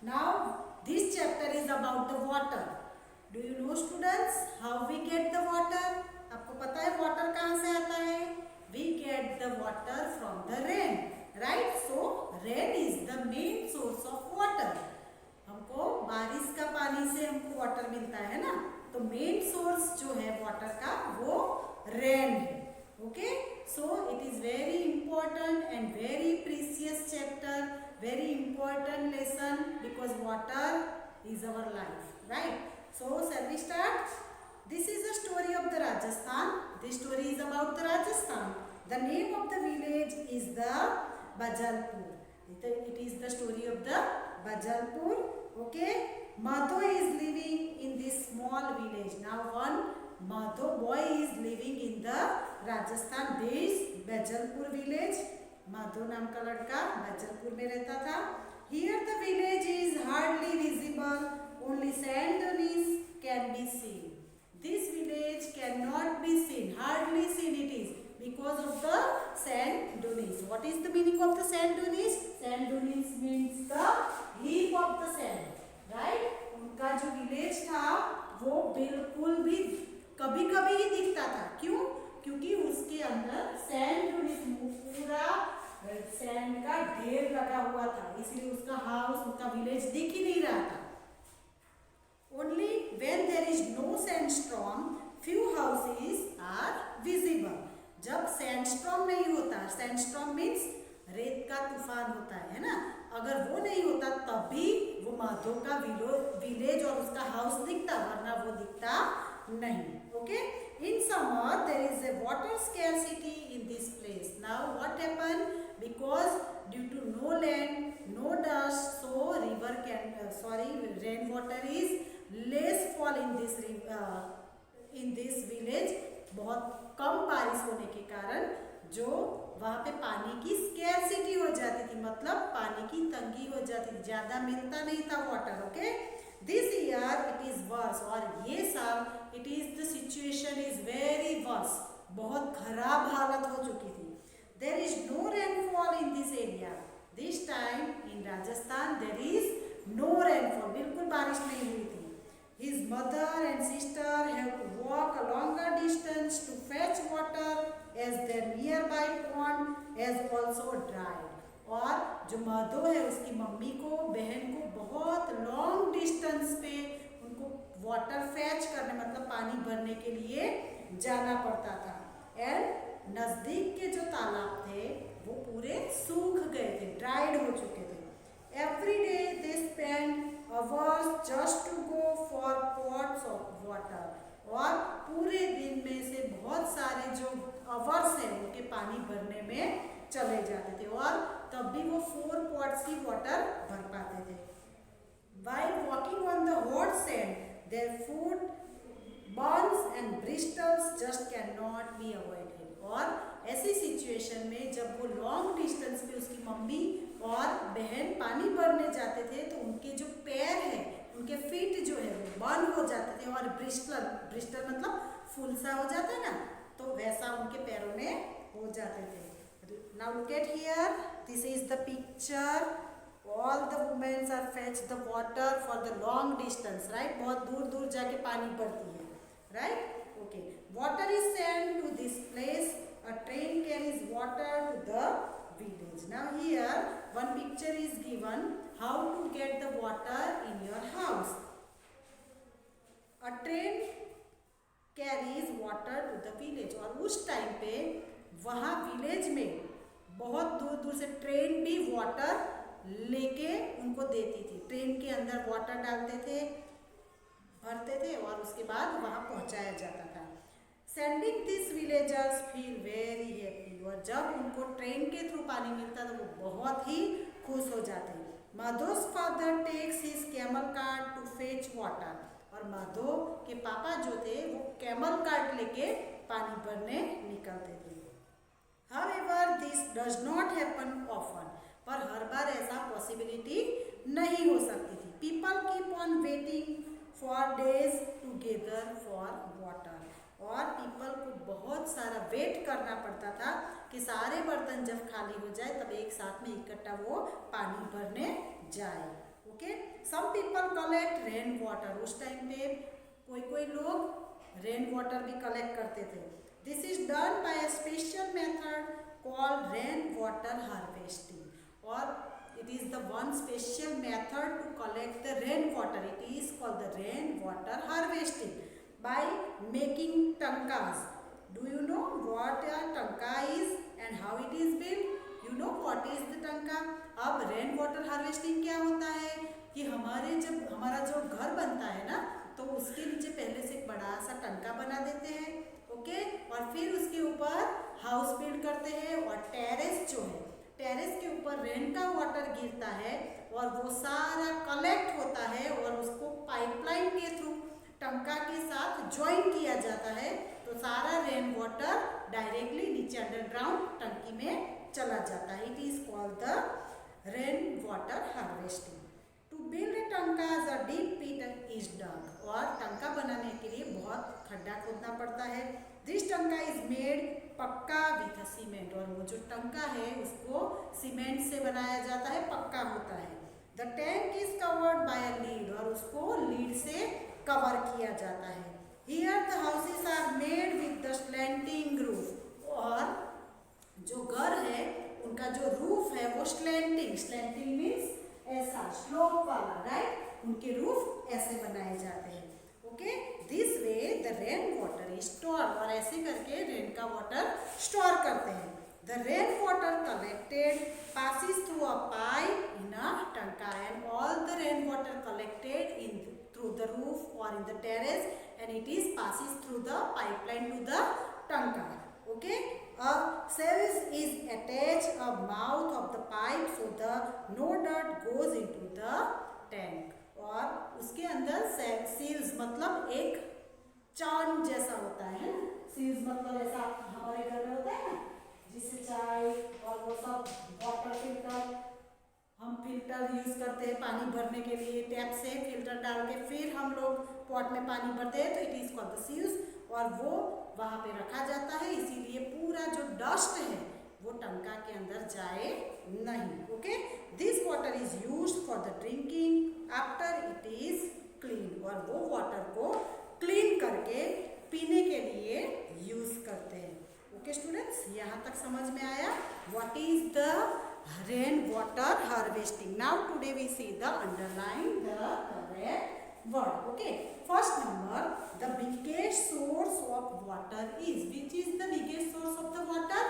Now this chapter is about the water. Do you know students how we get the water? आपको पता है water कहाँ से आता है? We get the water from the rain, right? So rain is the main source of water. हमको बारिश का पानी से हमको वाटर मिलता है ना, तो मेन सोर्स जो है वाटर का वो रेन है. Okay, so it is very important and very precious chapter, very important lesson because water is our life, right? So shall we start? This is the story of the Rajasthan. This story is about the Rajasthan. The name of the village is the Bajalpur. It is the story of the Bajalpur. Okay, Madho is living in this small village. Now one Madho boy is living in the Rajasthan, this Bajalpur village. Madho नाम का लड़का बैजलपुर में रहता था. Here the village is hardly visible, only sand dunes can be seen. This village cannot be seen, hardly seen it is because of the sand dunes. What is the meaning of the sand dunes? Sand dunes means the heap of the sand, right? उनका जो village था वो बिल्कुल भी कभी कभी ही दिखता था. क्यों? क्योंकि उसके अंदर सैंड dunes पूरा सैंड का ढेर लगा हुआ था, इसलिए उसका हाउस, उसका विलेज दिख ही नहीं रहा था. Only when there is no sandstorm few houses are visible. जब सैंडस्टॉर्म नहीं होता, सैंडस्टॉर्म मीन्स रेत का तूफान होता है ना, अगर वो नहीं होता तभी वो माधो का विलेज और उसका हाउस दिखता, वरना वो दिखता नहीं. Okay, in summer there is a water scarcity in this place. Now what happened? Because due to no land, no dust, so river can rainwater is less fall in this village. बहुत कम बारिश होने के कारण जो वहाँ पे पानी की स्कैरसिटी हो जाती थी, मतलब पानी की तंगी हो जाती थी, ज़्यादा मिलता नहीं था water. Okay, this year it is worse, और ये साल it is the situation is very worse, बहुत खराब हालत हो चुकी थी. There is no rainfall in this area. This time in Rajasthan there is no rainfall, बिल्कुल बारिश नहीं हुई थी. His mother and sister have to walk a longer distance to fetch water as their nearby pond has also dried. और जो माधो है उसकी mummy को, बहन को बहुत लॉन्ग डिस्टेंस पे उनको वाटर फैच करने, मतलब पानी भरने के लिए जाना पड़ता था. एंड नज़दीक के जो तालाब थे वो पूरे सूख गए थे, ड्राइड हो चुके थे. Every day they spend hours just to go for pots of water. और पूरे दिन में से बहुत सारे जो आवर्स हैं उनके पानी भरने में चले जाते थे, और तब भी वो 4 pots की वाटर भर पाते थे. While walking on the hot sand, their foot burns and bristles just cannot be avoided. और ऐसी सिचुएशन में जब वो लॉन्ग डिस्टेंस पे उसकी मम्मी और बहन पानी भरने जाते थे तो उनके जो पैर हैं, उनके फीट जो है वो बर्न हो जाते थे, और ब्रिस्टल मतलब फुलसा हो जाता है ना, तो वैसा उनके पैरों में हो जाते थे. Now look at here, this is the picture. All the womens are fetch the water for the long distance, right? बहुत दूर दूर जाके पानी भरती है, right? Okay, water is send to this place. A train carries water to the village. Now here one picture is given how to get the water in your house. A train carries water to the village. और उस time पे वहाँ village में बहुत दूर दूर से train भी वाटर लेके उनको देती थी. ट्रेन के अंदर वाटर डालते थे, भरते थे, और उसके बाद वहाँ पहुँचाया जाता था. Sending these villagers feel very happy. और जब उनको ट्रेन के थ्रू पानी मिलता तो वो बहुत ही खुश हो जाते. Madho's father takes his camel cart to fetch water. और माधो के पापा जो थे वो कैमल कार्ट लेके पानी भरने निकलते थे. However, this does not happen often. पर हर बार ऐसा पॉसिबिलिटी नहीं हो सकती थी. People keep on waiting for days together for water. और पीपल को बहुत सारा वेट करना पड़ता था कि सारे बर्तन जब खाली हो जाए तब एक साथ में इकट्ठा वो पानी भरने जाए. Okay, some people collect rain water, उस टाइम पे कोई कोई लोग रेन वाटर भी कलेक्ट करते थे. This is done by a special method called rain water harvesting. और it is the one special method to collect the rain water. It is called the rain water harvesting by making tankas. Do you know what a tanka is and how it is built? You know what is the tanka? अब rain water harvesting क्या होता है कि हमारा जो घर बनता है ना, तो उसके नीचे पहले से एक बड़ा सा टंका बना देते हैं. ओके, और फिर उसके ऊपर हाउस बिल्ड करते हैं. और टेरेस जो है, टेरेस के ऊपर रेन का वाटर गिरता है और वो सारा कलेक्ट होता है और उसको पाइपलाइन के थ्रू टंका के साथ ज्वाइन किया जाता है. तो सारा रेन वाटर डायरेक्टली नीचे अंडरग्राउंड टंकी में चला जाता है. It is called the rain water harvesting. To build a tanka a deep pit is डग. और टंका बनाने के लिए बहुत खड्डा खोदना पड़ता है. दिस टंका इज मेड पक्का विथ सीमेंट. और वो जो टंका है उसको सीमेंट से बनाया जाता है, पक्का होता है. The tank is covered by a lid. और उसको लीड से कवर किया जाता है. Here the houses are made with the slanting roof. और जो घर है उनका जो रूफ है वो स्लैंटिंग, स्लैंटिंग मीन्स ऐसा स्लोप वाला, राइट. उनके रूफ ऐसे बनाए जाते हैं. Okay, this way the rain water is store. और ऐसे करके रेन का वाटर स्टोर करते हैं. The rain water collected passes through a pipe in a tanka and all the rain water collected through the roof or in the terrace and it is passes through the pipeline to the tanka. Okay, a sieve is attached a mouth of the pipe so the no dirt goes into the tank. और उसके अंदर seals मतलब एक चान जैसा होता है. Seals मतलब ऐसा हमारे घर में होता है ना, जिससे चाय और वो सब वाटर फिल्टर, हम फिल्टर यूज करते हैं पानी भरने के लिए. टैप से फिल्टर डाल के फिर हम लोग पॉट में पानी भरते हैं, तो it is called the seals. और वो वहाँ पे रखा जाता है, इसीलिए पूरा जो डस्ट है वो टंका के अंदर जाए नहीं. Okay, this water is used for the drinking after it is clean. और वो वाटर को क्लीन करके पीने के लिए यूज करते हैं. ओके स्टूडेंट्स, यहाँ तक समझ में आया what is the rain water harvesting. Now today we see the underline the correct word. Okay, first number, the biggest source of water is. Which is the biggest source of the water?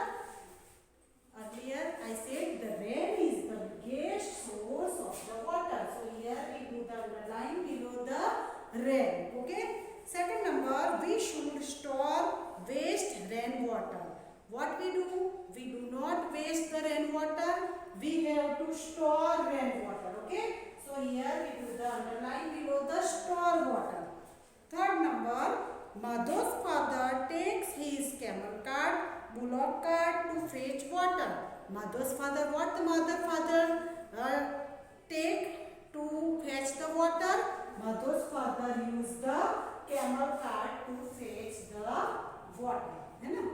Earlier I said the rain is the biggest source of the water. So here we do the underline below the rain. Okay, second number, we should store waste rain water. What we do? We do not waste the rain water. We have to store rain water. Okay, so here we do the underline below the store water. Third number, Madhu's father takes his camel cart, bullock cart to fetch water. Madhu's father, what the father take to fetch the water? Madhu's father use the camel cart to fetch the water. है ना?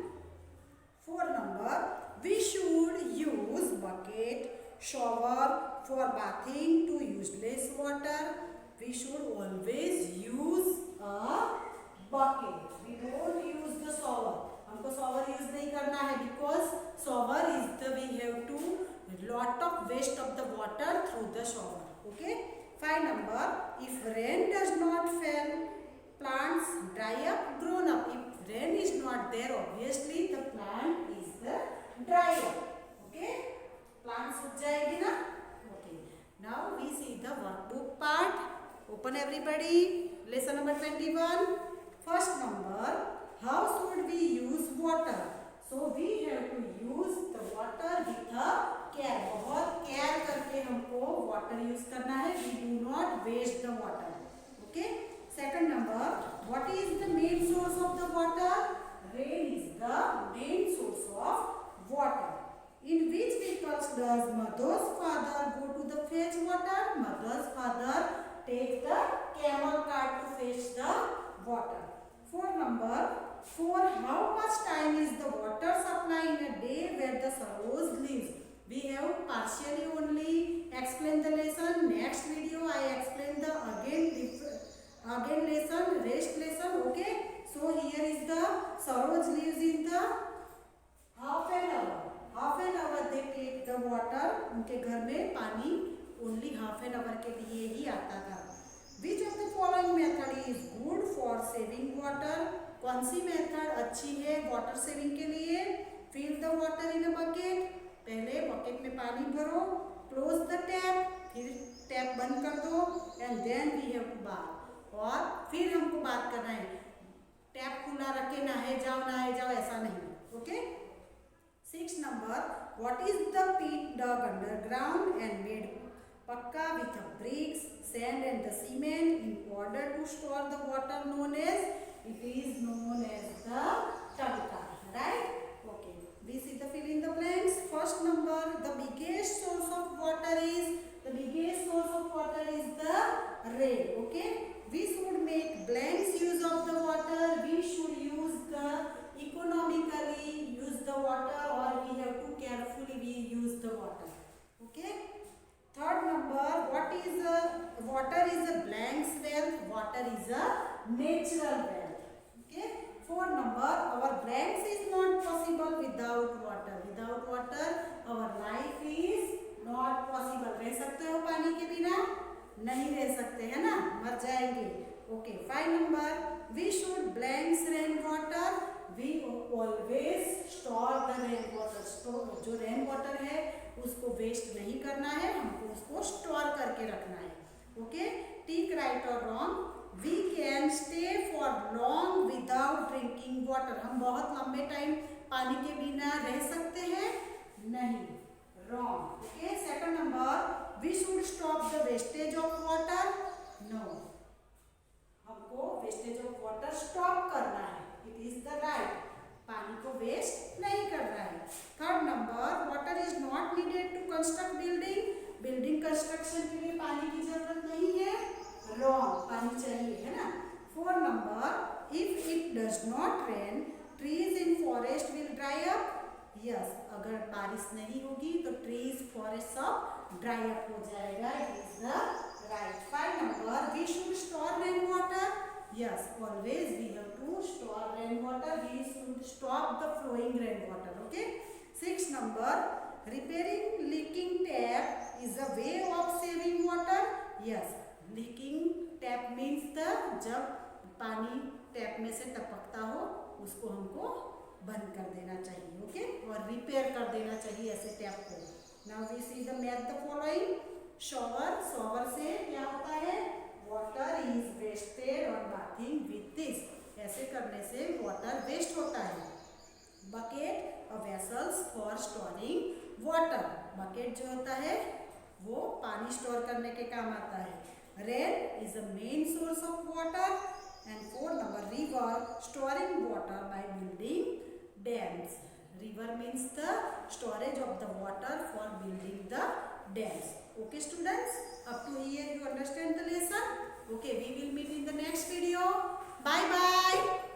Fourth number, we should use bucket, shower for bathing to useless water. We should always use a bucket. We don't use the shower. हमको shower use नहीं करना है because shower is the we have to lot of waste of the water through the shower. Okay. 5 number, if rain does not fall, plants dry up, grown up. If rain is not there, obviously the plant is the dry up. Okay. Plant सूख जाएगी ना. Okay. Now we see the workbook part. Open everybody. Lesson number 21. First number, how should we use water? So we have to use the water with a care. बहुत care करके हमको water use करना है. We do not waste the water. Okay. Second number, what is the main source of the water? Rain is the main source of water. In which vehicles does Madhu's father go to the fetch water? Madhu's father takes the camel cart to fetch the water. 4 number, for how much time is the water supply in a day where the sparrows lives? We have partially only explained the lesson. Next video I explain the again lesson, rest lesson. Okay, so here is the Saroj lives in the half an hour. Half an hour they take the water. उनके घर में पानी only half an hour के लिए ही आता था. Which of the following method is good for saving water? कौन सी method अच्छी है वाटर सेविंग के लिए? Fill the water in a bucket. पहले बकेट में पानी भरो, क्लोज द टैप, फिर टैप बंद कर दो, and then we have to bath. और फिर हमको बात करना है. टैप खुला रखे नहाए जाओ ऐसा नहीं. Okay. 6 number, what is the pit dug underground and made pakka with the bricks, sand and the cement in order to store the water known as, it is known as the tanka, right? Okay, we see the fill in the blanks. First number, the biggest source of water is the rain. Okay, we should make blanks use of the water. We should use the economically use the water, or we have to carefully we use the water. Okay. Third number, what is water is a blank's wealth. Water is a natural wealth. Okay. Fourth number, our blanks is not possible without water. Without water, our life is not possible. रह सकते हो पानी के बिना? नहीं रह सकते है ना, मर जाएंगे. Okay. 5 number, we should blanks rain water. We always store the rain water. जो रेन वाटर है उसको वेस्ट नहीं करना है, हमको उसको स्टोर करके रखना है. ओके. टिक राइट और wrong. We can stay for long without drinking water. हम बहुत लंबे टाइम पानी के बिना रह सकते हैं? नहीं. Wrong. Okay. Second number, we should stop the wastage of water. No, हमको वेस्टेज ऑफ वाटर स्टॉप करना है. It is the right. पानी को वेस्ट नहीं करना है. Third number, water is not needed to construct building. Building construction के लिए पानी की जरूरत नहीं है. रॉन्ग. पानी चाहिए है ना. Fourth number, if it does not rain trees in forest will dry up. Yes, अगर बारिश नहीं होगी तो ट्रीज फॉरेस्ट सब ड्राई अप हो जाएगा. It is the right. 5 number, we should store rain water. Yes, always we have to store rainwater. We should stop the flowing rainwater. Okay. 6 number, repairing leaking tap is a way of saving water. Yes, leaking tap means the जब पानी tap में से टपकता हो उसको हमको बंद कर देना चाहिए. ओके. और रिपेयर कर देना चाहिए ऐसे टैप को. Now we see the math the following. shower से क्या होता है? वाटर इज वेस्टेड और बाथिंग विथ दिस. ऐसे करने से वाटर वेस्ट होता है. Bucket, a vessels for storing water. Bucket जो होता है वो पानी स्टोर करने के काम आता है. Rain is a main source of water. And 4 number, river, storing water by building dams. River means the storage of the water for building the dams. Okay students, up to here you understand the lesson. Okay, we will meet in the next video. Bye bye.